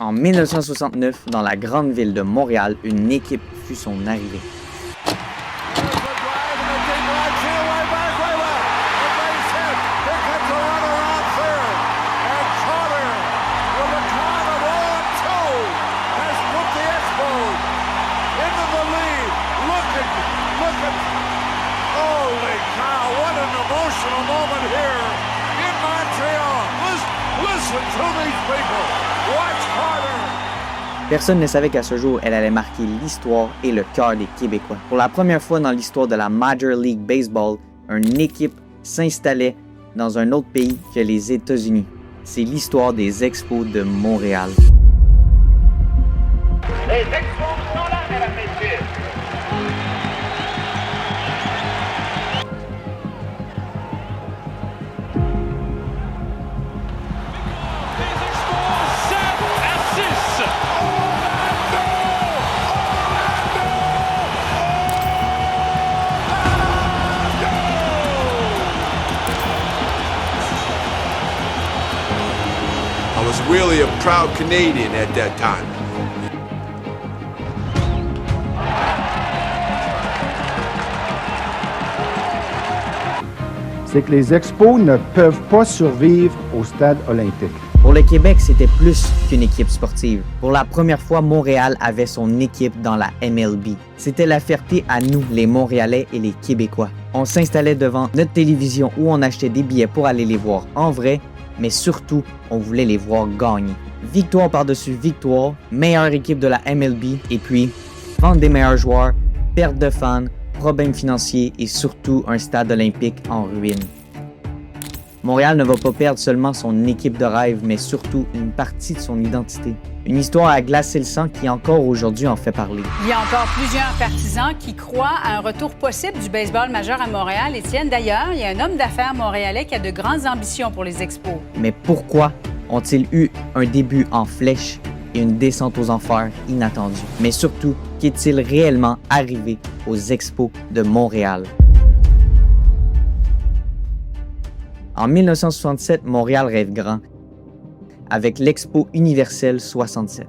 En 1969, dans la grande ville de Montréal, une équipe fut son arrivée. Personne ne savait qu'à ce jour, elle allait marquer l'histoire et le cœur des Québécois. Pour la première fois dans l'histoire de la Major League Baseball, une équipe s'installait dans un autre pays que les États-Unis. C'est l'histoire des Expos de Montréal. Les Expos sont là, mesdames et messieurs. I was really a proud Canadian at that time. C'est que les Expos ne peuvent pas survivre au stade olympique. Pour le Québec, c'était plus qu'une équipe sportive. Pour la première fois, Montréal avait son équipe dans la MLB. C'était la fierté à nous, les Montréalais et les Québécois. On s'installait devant notre télévision où on achetait des billets pour aller les voir en vrai, mais surtout, on voulait les voir gagner. Victoire par-dessus victoire, meilleure équipe de la MLB, et puis, vente des meilleurs joueurs, perte de fans, problèmes financiers et surtout un stade olympique en ruine. Montréal ne va pas perdre seulement son équipe de rêve, mais surtout une partie de son identité. Une histoire à glacer le sang qui encore aujourd'hui en fait parler. Il y a encore plusieurs partisans qui croient à un retour possible du baseball majeur à Montréal. Étienne, d'ailleurs, il y a un homme d'affaires montréalais qui a de grandes ambitions pour les Expos. Mais pourquoi ont-ils eu un début en flèche et une descente aux enfers inattendue? Mais surtout, qu'est-il réellement arrivé aux Expos de Montréal? En 1967, Montréal rêve grand avec l'Expo universelle 67.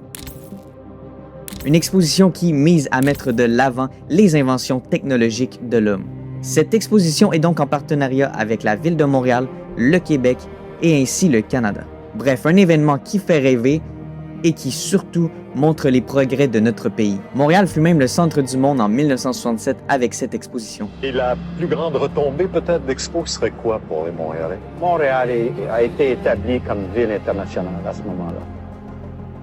Une exposition qui mise à mettre de l'avant les inventions technologiques de l'homme. Cette exposition est donc en partenariat avec la Ville de Montréal, le Québec et ainsi le Canada. Bref, un événement qui fait rêver et qui surtout montre les progrès de notre pays. Montréal fut même le centre du monde en 1967 avec cette exposition. Et la plus grande retombée peut-être d'Expo serait quoi pour les Montréalais? Montréal a été établi comme ville internationale à ce moment-là.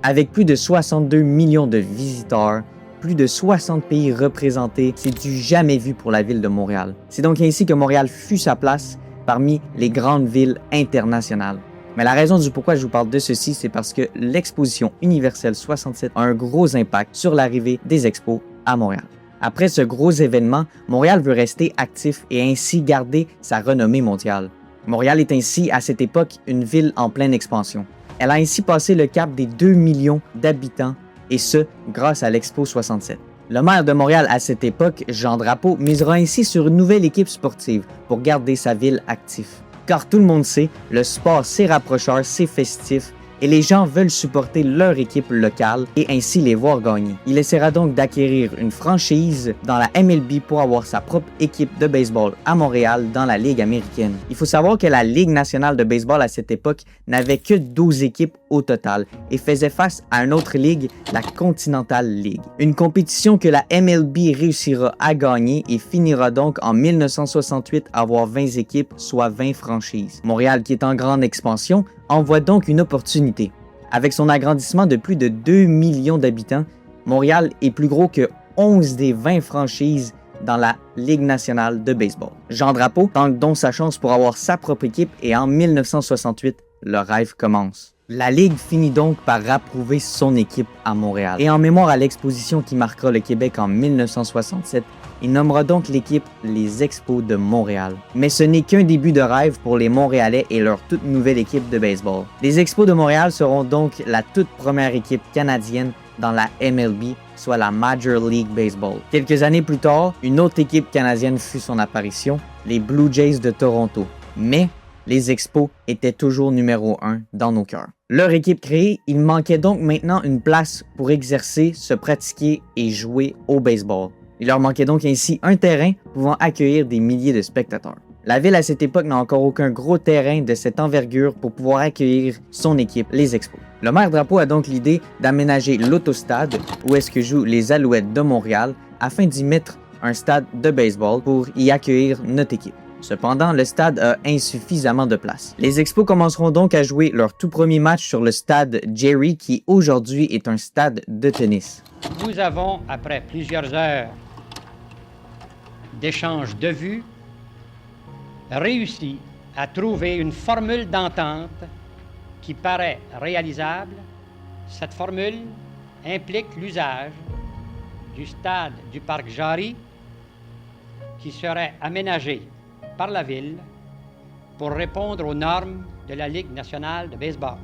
Avec plus de 62 millions de visiteurs, plus de 60 pays représentés, c'est du jamais vu pour la ville de Montréal. C'est donc ainsi que Montréal fut sa place parmi les grandes villes internationales. Mais la raison du pourquoi je vous parle de ceci, c'est parce que l'Exposition universelle 67 a un gros impact sur l'arrivée des Expos à Montréal. Après ce gros événement, Montréal veut rester actif et ainsi garder sa renommée mondiale. Montréal est ainsi, à cette époque, une ville en pleine expansion. Elle a ainsi passé le cap des 2 millions d'habitants, et ce, grâce à l'Expo 67. Le maire de Montréal à cette époque, Jean Drapeau, misera ainsi sur une nouvelle équipe sportive pour garder sa ville active. Car tout le monde sait, le sport c'est rapprocheur, c'est festif et les gens veulent supporter leur équipe locale et ainsi les voir gagner. Il essaiera donc d'acquérir une franchise dans la MLB pour avoir sa propre équipe de baseball à Montréal dans la Ligue américaine. Il faut savoir que la Ligue nationale de baseball à cette époque n'avait que 12 équipes au total et faisait face à une autre ligue, la Continental League. Une compétition que la MLB réussira à gagner et finira donc en 1968 à avoir 20 équipes, soit 20 franchises. Montréal, qui est en grande expansion, en voit donc une opportunité. Avec son agrandissement de plus de 2 millions d'habitants, Montréal est plus gros que 11 des 20 franchises dans la Ligue nationale de baseball. Jean Drapeau tente donc sa chance pour avoir sa propre équipe et en 1968, le rêve commence. La Ligue finit donc par approuver son équipe à Montréal. Et en mémoire à l'exposition qui marquera le Québec en 1967, il nommera donc l'équipe les Expos de Montréal. Mais ce n'est qu'un début de rêve pour les Montréalais et leur toute nouvelle équipe de baseball. Les Expos de Montréal seront donc la toute première équipe canadienne dans la MLB, soit la Major League Baseball. Quelques années plus tard, une autre équipe canadienne fut son apparition, les Blue Jays de Toronto. Mais les Expos étaient toujours numéro 1 dans nos cœurs. Leur équipe créée, il manquait donc maintenant une place pour exercer, se pratiquer et jouer au baseball. Il leur manquait donc ainsi un terrain pouvant accueillir des milliers de spectateurs. La ville à cette époque n'a encore aucun gros terrain de cette envergure pour pouvoir accueillir son équipe, les Expos. Le maire Drapeau a donc l'idée d'aménager l'autostade où est-ce que jouent les Alouettes de Montréal afin d'y mettre un stade de baseball pour y accueillir notre équipe. Cependant, le stade a insuffisamment de place. Les Expos commenceront donc à jouer leur tout premier match sur le stade Jerry qui aujourd'hui est un stade de tennis. Nous avons, après plusieurs heures d'échanges de vues, réussi à trouver une formule d'entente qui paraît réalisable. Cette formule implique l'usage du stade du parc Jarry qui serait aménagé par la Ville pour répondre aux normes de la Ligue nationale de baseball.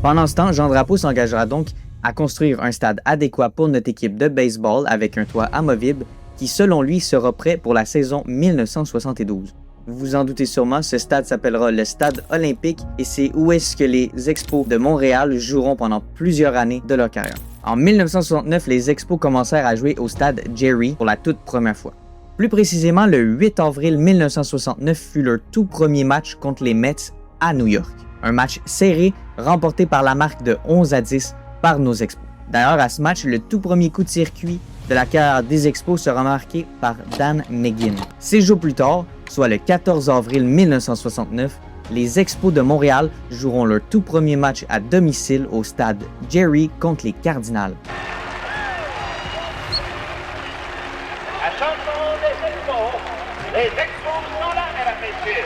Pendant ce temps, Jean Drapeau s'engagera donc à construire un stade adéquat pour notre équipe de baseball avec un toit amovible qui, selon lui, sera prêt pour la saison 1972. Vous vous en doutez sûrement, ce stade s'appellera le Stade olympique et c'est où est-ce que les Expos de Montréal joueront pendant plusieurs années de leur carrière. En 1969, les Expos commencèrent à jouer au stade Jerry pour la toute première fois. Plus précisément, le 8 avril 1969 fut leur tout premier match contre les Mets à New York. Un match serré remporté par la marque de 11-10 par nos Expos. D'ailleurs, à ce match, le tout premier coup de circuit de la carrière des Expos sera marqué par Dan McGinn. 6 jours plus tard, soit le 14 avril 1969, les Expos de Montréal joueront leur tout premier match à domicile au stade Jerry contre les Cardinals. Attention des Expos. Les Expos sont là, mesdames, messieurs.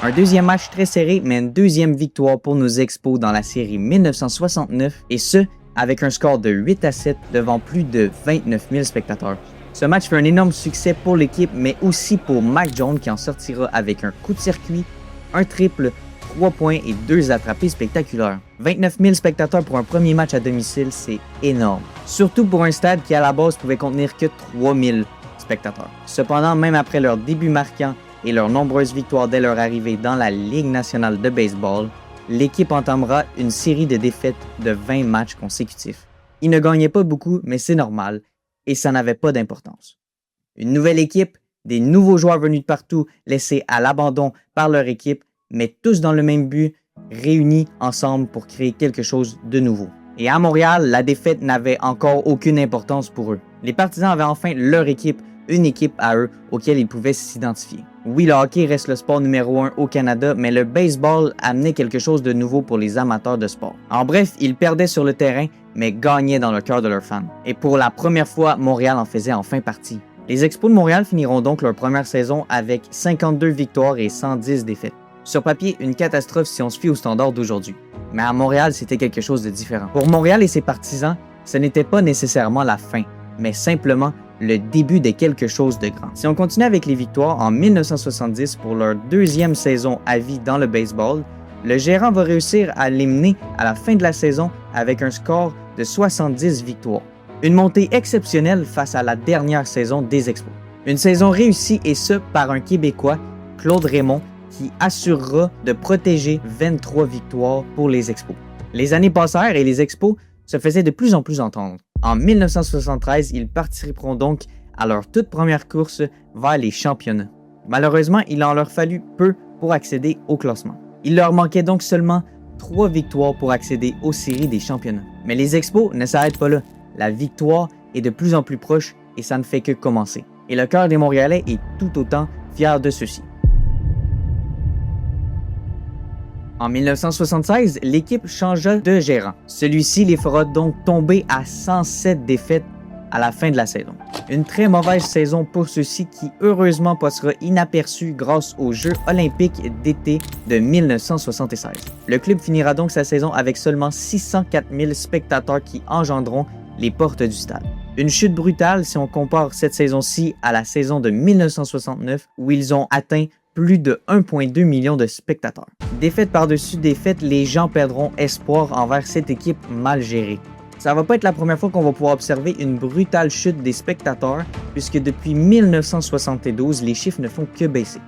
Un deuxième match très serré, mais une deuxième victoire pour nos Expos dans la série 1969, et ce, avec un score de 8-7 devant plus de 29 000 spectateurs. Ce match fait un énorme succès pour l'équipe, mais aussi pour Mac Jones qui en sortira avec un coup de circuit, un triple, 3 points et 2 attrapés spectaculaires. 29 000 spectateurs pour un premier match à domicile, c'est énorme. Surtout pour un stade qui à la base pouvait contenir que 3 000 spectateurs. Cependant, même après leur début marquant et leurs nombreuses victoires dès leur arrivée dans la Ligue nationale de baseball, l'équipe entamera une série de défaites de 20 matchs consécutifs. Ils ne gagnaient pas beaucoup, mais c'est normal, et ça n'avait pas d'importance. Une nouvelle équipe, des nouveaux joueurs venus de partout, laissés à l'abandon par leur équipe, mais tous dans le même but, réunis ensemble pour créer quelque chose de nouveau. Et à Montréal, la défaite n'avait encore aucune importance pour eux. Les Partisans avaient enfin leur équipe, une équipe à eux auquel ils pouvaient s'identifier. Oui, le hockey reste le sport numéro 1 au Canada, mais le baseball amenait quelque chose de nouveau pour les amateurs de sport. En bref, ils perdaient sur le terrain, mais gagnaient dans le cœur de leurs fans. Et pour la première fois, Montréal en faisait enfin partie. Les Expos de Montréal finiront donc leur première saison avec 52 victoires et 110 défaites. Sur papier, une catastrophe si on se fie aux standards d'aujourd'hui. Mais à Montréal, c'était quelque chose de différent. Pour Montréal et ses partisans, ce n'était pas nécessairement la fin, mais simplement le début de quelque chose de grand. Si on continue avec les victoires, en 1970, pour leur deuxième saison à vie dans le baseball, le gérant va réussir à les mener à la fin de la saison avec un score de 70 victoires. Une montée exceptionnelle face à la dernière saison des Expos. Une saison réussie et ce par un Québécois, Claude Raymond, qui assurera de protéger 23 victoires pour les Expos. Les années passèrent et les Expos se faisaient de plus en plus entendre. En 1973, ils participeront donc à leur toute première course vers les championnats. Malheureusement, il en leur fallut peu pour accéder au classement. Il leur manquait donc seulement 3 victoires pour accéder aux séries des championnats. Mais les Expos ne s'arrêtent pas là. La victoire est de plus en plus proche et ça ne fait que commencer. Et le cœur des Montréalais est tout autant fier de ceci. En 1976, l'équipe changea de gérant. Celui-ci les fera donc tomber à 107 défaites à la fin de la saison. Une très mauvaise saison pour ceux-ci qui heureusement passera inaperçu grâce aux Jeux olympiques d'été de 1976. Le club finira donc sa saison avec seulement 604 000 spectateurs qui engendreront les portes du stade. Une chute brutale si on compare cette saison-ci à la saison de 1969 où ils ont atteint plus de 1,2 million de spectateurs. Défaite par-dessus défaite, les gens perdront espoir envers cette équipe mal gérée. Ça va pas être la première fois qu'on va pouvoir observer une brutale chute des spectateurs, puisque depuis 1972, les chiffres ne font que baisser.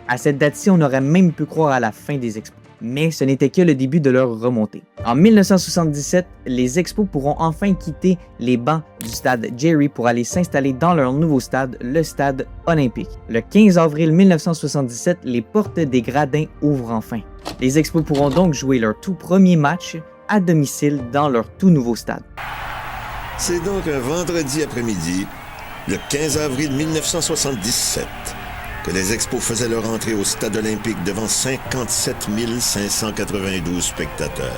À cette date-ci, on aurait même pu croire à la fin des Expos. Mais ce n'était que le début de leur remontée. En 1977, les Expos pourront enfin quitter les bancs du stade Jerry pour aller s'installer dans leur nouveau stade, le stade olympique. Le 15 avril 1977, les portes des gradins ouvrent enfin. Les Expos pourront donc jouer leur tout premier match à domicile dans leur tout nouveau stade. C'est donc un vendredi après-midi, le 15 avril 1977, que les Expos faisaient leur entrée au stade olympique devant 57 592 spectateurs.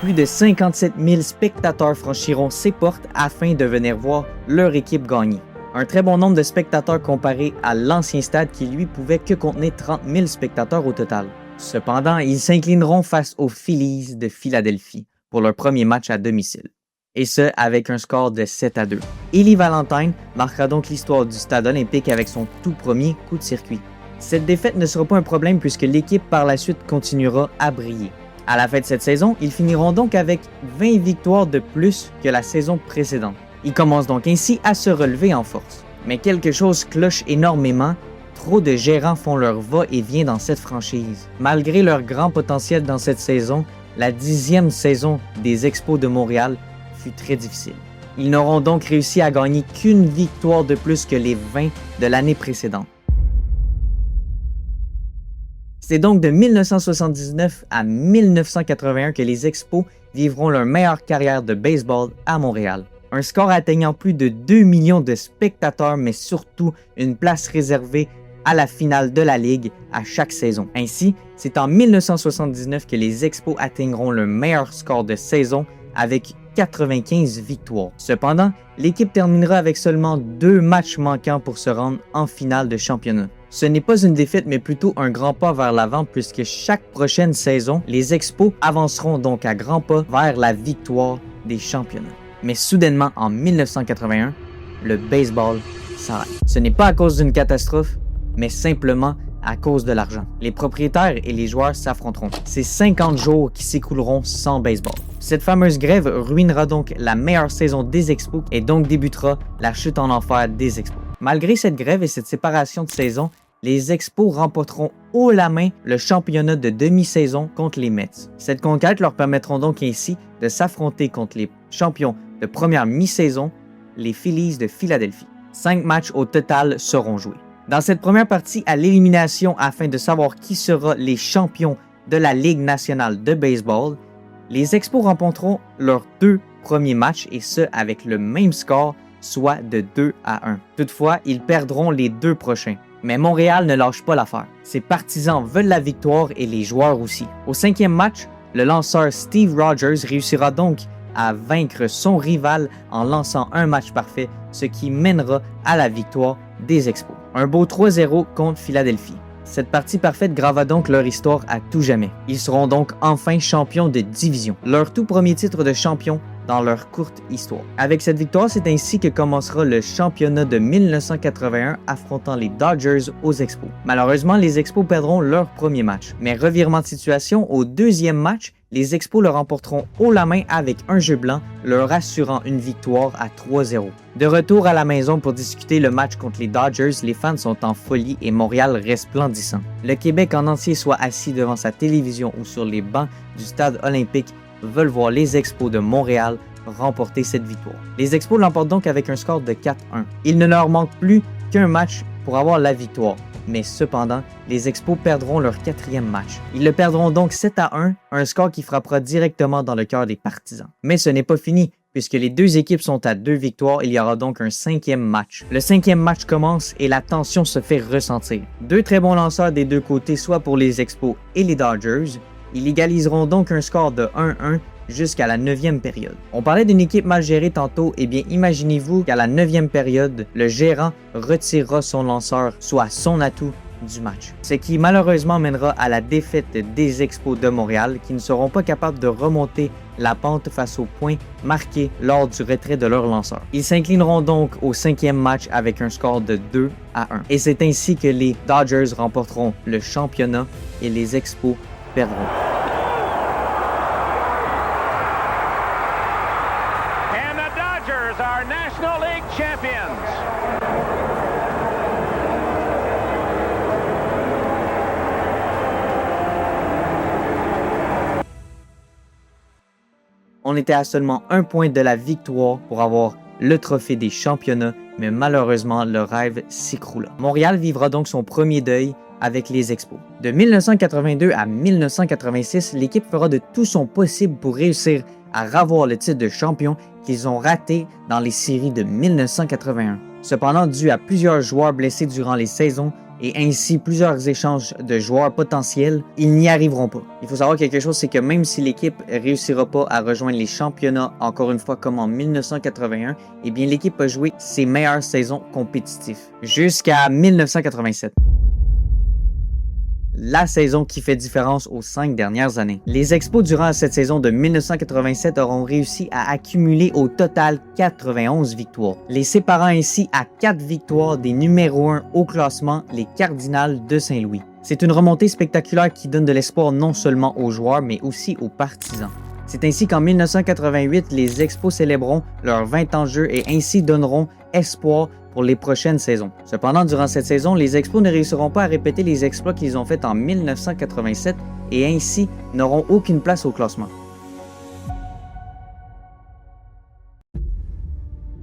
Plus de 57 000 spectateurs franchiront ces portes afin de venir voir leur équipe gagner. Un très bon nombre de spectateurs comparé à l'ancien stade qui lui pouvait que contenir 30 000 spectateurs au total. Cependant, ils s'inclineront face aux Phillies de Philadelphie pour leur premier match à domicile. Et ce, avec un score de 7-2. Eli Valentine marquera donc l'histoire du stade olympique avec son tout premier coup de circuit. Cette défaite ne sera pas un problème puisque l'équipe par la suite continuera à briller. À la fin de cette saison, ils finiront donc avec 20 victoires de plus que la saison précédente. Ils commencent donc ainsi à se relever en force. Mais quelque chose cloche énormément. Trop de gérants font leur va-et-vient dans cette franchise. Malgré leur grand potentiel dans cette saison, la 10e saison des Expos de Montréal fut très difficile. Ils n'auront donc réussi à gagner qu'une victoire de plus que les 20 de l'année précédente. C'est donc de 1979 à 1981 que les Expos vivront leur meilleure carrière de baseball à Montréal. Un score atteignant plus de 2 millions de spectateurs, mais surtout une place réservée à la finale de la Ligue à chaque saison. Ainsi, c'est en 1979 que les Expos atteindront le meilleur score de saison avec 95 victoires. Cependant, l'équipe terminera avec seulement 2 matchs manquants pour se rendre en finale de championnat. Ce n'est pas une défaite, mais plutôt un grand pas vers l'avant puisque chaque prochaine saison, les Expos avanceront donc à grands pas vers la victoire des championnats. Mais soudainement, en 1981, le baseball s'arrête. Ce n'est pas à cause d'une catastrophe, mais simplement à cause de l'argent. Les propriétaires et les joueurs s'affronteront. C'est 50 jours qui s'écouleront sans baseball. Cette fameuse grève ruinera donc la meilleure saison des Expos et donc débutera la chute en enfer des Expos. Malgré cette grève et cette séparation de saison, les Expos remporteront haut la main le championnat de demi-saison contre les Mets. Cette conquête leur permettra donc ainsi de s'affronter contre les champions de première mi-saison, les Phillies de Philadelphie. 5 matchs au total seront joués. Dans cette première partie à l'élimination afin de savoir qui sera les champions de la Ligue nationale de baseball, les Expos remporteront leurs 2 premiers matchs et ce avec le même score, soit de 2-1. Toutefois, ils perdront les 2 prochains. Mais Montréal ne lâche pas l'affaire. Ses partisans veulent la victoire et les joueurs aussi. Au 5e match, le lanceur Steve Rogers réussira donc à vaincre son rival en lançant un match parfait, ce qui mènera à la victoire des Expos. Un beau 3-0 contre Philadelphie. Cette partie parfaite grava donc leur histoire à tout jamais. Ils seront donc enfin champions de division, leur tout premier titre de champion dans leur courte histoire. Avec cette victoire, c'est ainsi que commencera le championnat de 1981 affrontant les Dodgers aux Expos. Malheureusement, les Expos perdront leur premier match, mais revirement de situation, au 2e match, les Expos le remporteront haut la main avec un jeu blanc, leur assurant une victoire à 3-0. De retour à la maison pour discuter le match contre les Dodgers, les fans sont en folie et Montréal resplendissant. Le Québec en entier, soit assis devant sa télévision ou sur les bancs du stade olympique, veulent voir les Expos de Montréal remporter cette victoire. Les Expos l'emportent donc avec un score de 4-1. Il ne leur manque plus qu'un match pour avoir la victoire. Mais cependant, les Expos perdront leur 4e match. Ils le perdront donc 7-1, un score qui frappera directement dans le cœur des partisans. Mais ce n'est pas fini, puisque les 2 équipes sont à 2 victoires, il y aura donc un 5e match. Le 5e match commence et la tension se fait ressentir. 2 très bons lanceurs des 2 côtés, soit pour les Expos et les Dodgers. Ils égaliseront donc un score de 1-1 jusqu'à la 9e période. On parlait d'une équipe mal gérée tantôt, et bien imaginez-vous qu'à la 9e période, le gérant retirera son lanceur, soit son atout du match. Ce qui malheureusement mènera à la défaite des Expos de Montréal qui ne seront pas capables de remonter la pente face aux points marqués lors du retrait de leur lanceur. Ils s'inclineront donc au 5e match avec un score de 2-1. Et c'est ainsi que les Dodgers remporteront le championnat et les Expos perdront. And the Dodgers are National League champions. On était à seulement un point de la victoire pour avoir le trophée des championnats, mais malheureusement, le rêve s'écroula. Montréal vivra donc son premier deuil avec les Expos. De 1982 à 1986, l'équipe fera de tout son possible pour réussir à ravoir le titre de champion qu'ils ont raté dans les séries de 1981. Cependant, dû à plusieurs joueurs blessés durant les saisons, et ainsi plusieurs échanges de joueurs potentiels, ils n'y arriveront pas. Il faut savoir quelque chose, c'est que même si l'équipe ne réussira pas à rejoindre les championnats, encore une fois comme en 1981, eh bien l'équipe a joué ses meilleures saisons compétitives, jusqu'à 1987. La saison qui fait différence aux 5 dernières années. Les Expos durant cette saison de 1987 auront réussi à accumuler au total 91 victoires, les séparant ainsi à 4 victoires des numéros 1 au classement, les Cardinals de Saint-Louis. C'est une remontée spectaculaire qui donne de l'espoir non seulement aux joueurs mais aussi aux partisans. C'est ainsi qu'en 1988, les Expos célébreront leurs 20 ans de jeu et ainsi donneront espoir pour les prochaines saisons. Cependant, durant cette saison, les Expos ne réussiront pas à répéter les exploits qu'ils ont faits en 1987 et ainsi n'auront aucune place au classement.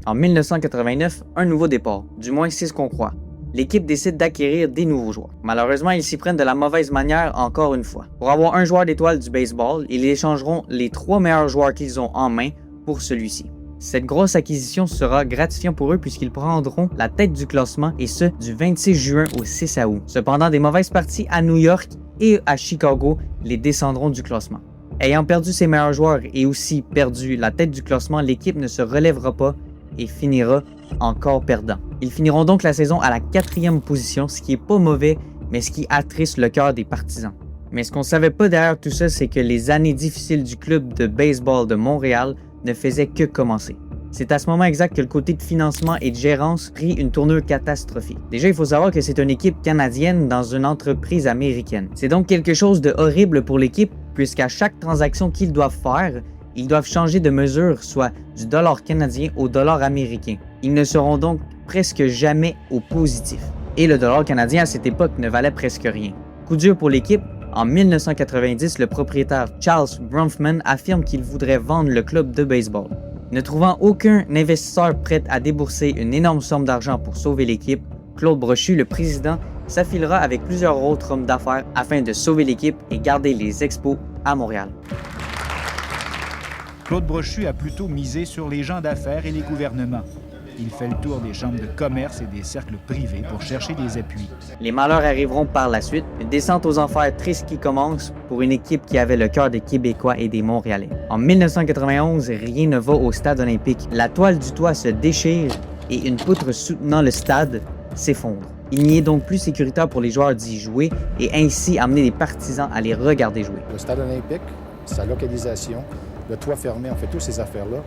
En 1989, un nouveau départ, du moins c'est ce qu'on croit. L'équipe décide d'acquérir des nouveaux joueurs. Malheureusement, ils s'y prennent de la mauvaise manière encore une fois. Pour avoir un joueur d'étoile du baseball, ils échangeront les 3 meilleurs joueurs qu'ils ont en main pour celui-ci. Cette grosse acquisition sera gratifiante pour eux puisqu'ils prendront la tête du classement et ce, du 26 juin au 6 août. Cependant, des mauvaises parties à New York et à Chicago les descendront du classement. Ayant perdu ses meilleurs joueurs et aussi perdu la tête du classement, l'équipe ne se relèvera pas et finira encore perdant. Ils finiront donc la saison à la 4e position, ce qui est pas mauvais, mais ce qui attriste le cœur des partisans. Mais ce qu'on savait pas derrière tout ça, c'est que les années difficiles du club de baseball de Montréal ne faisait que commencer. C'est à ce moment exact que le côté de financement et de gérance prit une tournure catastrophique. Déjà, il faut savoir que c'est une équipe canadienne dans une entreprise américaine. C'est donc quelque chose de horrible pour l'équipe, puisqu'à chaque transaction qu'ils doivent faire, ils doivent changer de mesure, soit du dollar canadien au dollar américain. Ils ne seront donc presque jamais au positif. Et le dollar canadien à cette époque ne valait presque rien. Coup dur pour l'équipe. En 1990, le propriétaire Charles Bronfman affirme qu'il voudrait vendre le club de baseball. Ne trouvant aucun investisseur prêt à débourser une énorme somme d'argent pour sauver l'équipe, Claude Brochu, le président, s'affilera avec plusieurs autres hommes d'affaires afin de sauver l'équipe et garder les Expos à Montréal. Claude Brochu a plutôt misé sur les gens d'affaires et les gouvernements. Il fait le tour des chambres de commerce et des cercles privés pour chercher des appuis. Les malheurs arriveront par la suite, une descente aux enfers triste qui commence pour une équipe qui avait le cœur des Québécois et des Montréalais. En 1991, rien ne va au stade olympique. La toile du toit se déchire et une poutre soutenant le stade s'effondre. Il n'y est donc plus sécuritaire pour les joueurs d'y jouer et ainsi amener les partisans à les regarder jouer. Le stade olympique, sa localisation, le toit fermé, en fait, toutes ces affaires-là,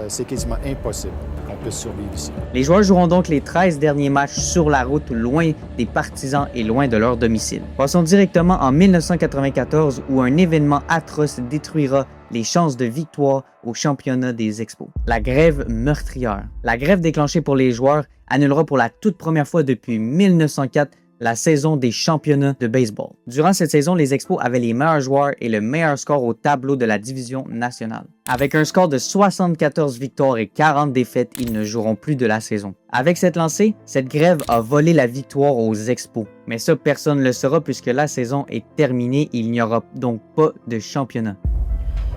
c'est quasiment impossible qu'on puisse survivre ici. Les joueurs joueront donc les 13 derniers matchs sur la route, loin des partisans et loin de leur domicile. Passons directement en 1994 où un événement atroce détruira les chances de victoire au championnat des Expos. La grève meurtrière. La grève déclenchée pour les joueurs annulera pour la toute première fois depuis 1904 la saison des championnats de baseball. Durant cette saison, les Expos avaient les meilleurs joueurs et le meilleur score au tableau de la division nationale. Avec un score de 74 victoires et 40 défaites, ils ne joueront plus de la saison. Avec cette lancée, cette grève a volé la victoire aux Expos. Mais ça, personne ne le saura puisque la saison est terminée et il n'y aura donc pas de championnat.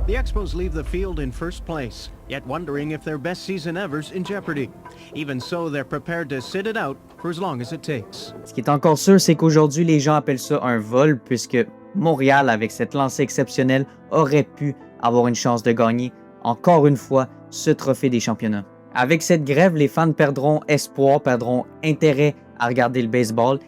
The Expos leave the field in first place, yet wondering if their best season ever's in jeopardy. Even so, they're prepared to sit it out for as long as it takes. Ce qui est encore sûr, c'est qu'aujourd'hui, les gens appellent ça un vol, puisque Montréal, avec cette lancée exceptionnelle, aurait pu avoir une chance de gagner, encore une fois, ce trophée des championnats. Avec cette grève, les fans perdront espoir, perdront intérêt à regarder le baseball,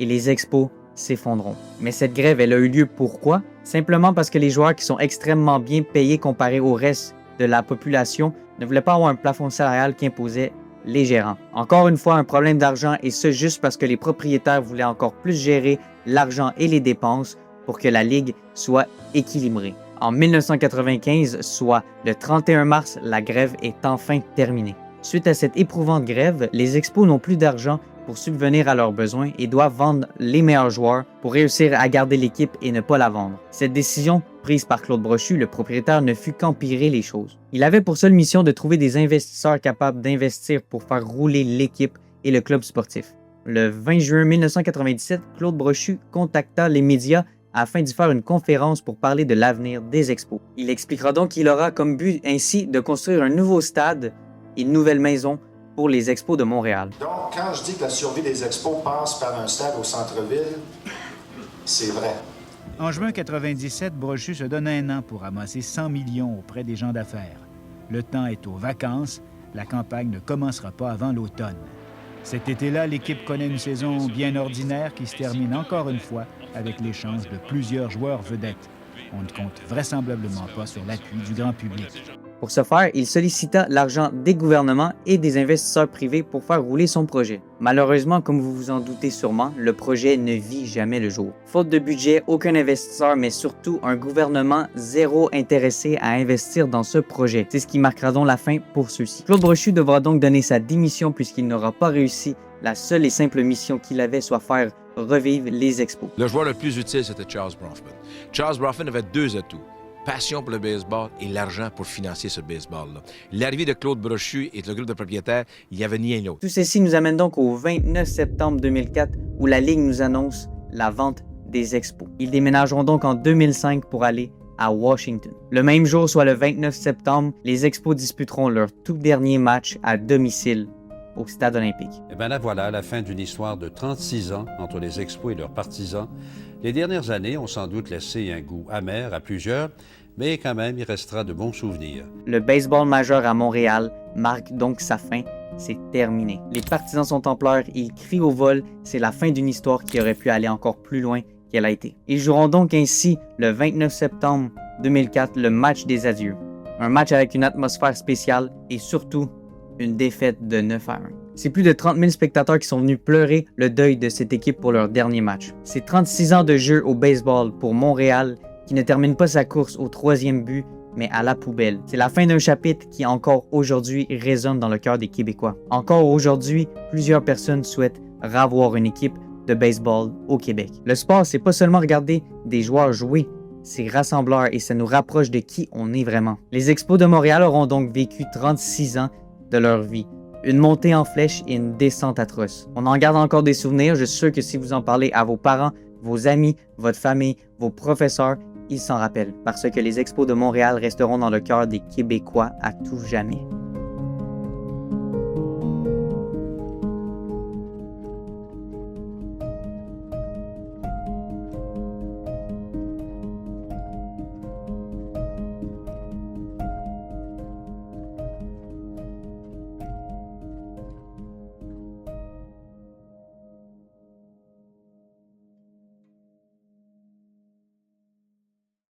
et les Expos s'effondreront. Mais cette grève, elle a eu lieu pourquoi? Simplement parce que les joueurs qui sont extrêmement bien payés comparés au reste de la population ne voulaient pas avoir un plafond salarial qui imposait les gérants. Encore une fois, un problème d'argent et ce juste parce que les propriétaires voulaient encore plus gérer l'argent et les dépenses pour que la ligue soit équilibrée. En 1995, soit le 31 mars, la grève est enfin terminée. Suite à cette éprouvante grève, les Expos n'ont plus d'argent pour subvenir à leurs besoins et doivent vendre les meilleurs joueurs pour réussir à garder l'équipe et ne pas la vendre. Cette décision, prise par Claude Brochu, le propriétaire, ne fut qu'empirer les choses. Il avait pour seule mission de trouver des investisseurs capables d'investir pour faire rouler l'équipe et le club sportif. Le 20 juin 1997, Claude Brochu contacta les médias afin d'y faire une conférence pour parler de l'avenir des Expos. Il expliquera donc qu'il aura comme but ainsi de construire un nouveau stade et une nouvelle maison pour les Expos de Montréal. Donc, quand je dis que la survie des Expos passe par un stade au centre-ville, c'est vrai. En juin 1997, Brochu se donne un an pour amasser 100 millions auprès des gens d'affaires. Le temps est aux vacances, la campagne ne commencera pas avant l'automne. Cet été-là, l'équipe connaît une saison bien ordinaire qui se termine encore une fois avec l'échange de plusieurs joueurs vedettes. On ne compte vraisemblablement pas sur l'appui du grand public. Pour ce faire, il sollicita l'argent des gouvernements et des investisseurs privés pour faire rouler son projet. Malheureusement, comme vous vous en doutez sûrement, le projet ne vit jamais le jour. Faute de budget, aucun investisseur, mais surtout un gouvernement zéro intéressé à investir dans ce projet. C'est ce qui marquera donc la fin pour ceux-ci. Claude Brochu devra donc donner sa démission puisqu'il n'aura pas réussi la seule et simple mission qu'il avait, soit faire revivre les Expos. Le joueur le plus utile, c'était Charles Bronfman. Charles Bronfman avait deux atouts. Passion pour le baseball et l'argent pour financer ce baseball-là. L'arrivée de Claude Brochu et le groupe de propriétaires, il n'y avait ni un ni l'autre. Tout ceci nous amène donc au 29 septembre 2004 où la Ligue nous annonce la vente des Expos. Ils déménageront donc en 2005 pour aller à Washington. Le même jour, soit le 29 septembre, les Expos disputeront leur tout dernier match à domicile au Stade olympique. Et bien là, voilà la fin d'une histoire de 36 ans entre les Expos et leurs partisans. Les dernières années ont sans doute laissé un goût amer à plusieurs, mais quand même, il restera de bons souvenirs. Le baseball majeur à Montréal marque donc sa fin. C'est terminé. Les partisans sont en pleurs, ils crient au vol. C'est la fin d'une histoire qui aurait pu aller encore plus loin qu'elle a été. Ils joueront donc ainsi le 29 septembre 2004 le match des adieux. Un match avec une atmosphère spéciale et surtout une défaite de 9-1. C'est plus de 30 000 spectateurs qui sont venus pleurer le deuil de cette équipe pour leur dernier match. C'est 36 ans de jeu au baseball pour Montréal qui ne termine pas sa course au 3e but, mais à la poubelle. C'est la fin d'un chapitre qui encore aujourd'hui résonne dans le cœur des Québécois. Encore aujourd'hui, plusieurs personnes souhaitent revoir une équipe de baseball au Québec. Le sport, c'est pas seulement regarder des joueurs jouer, c'est rassembleur et ça nous rapproche de qui on est vraiment. Les Expos de Montréal auront donc vécu 36 ans de leur vie. Une montée en flèche et une descente atroce. On en garde encore des souvenirs. Je suis sûr que si vous en parlez à vos parents, vos amis, votre famille, vos professeurs, ils s'en rappellent. Parce que les Expos de Montréal resteront dans le cœur des Québécois à tout jamais.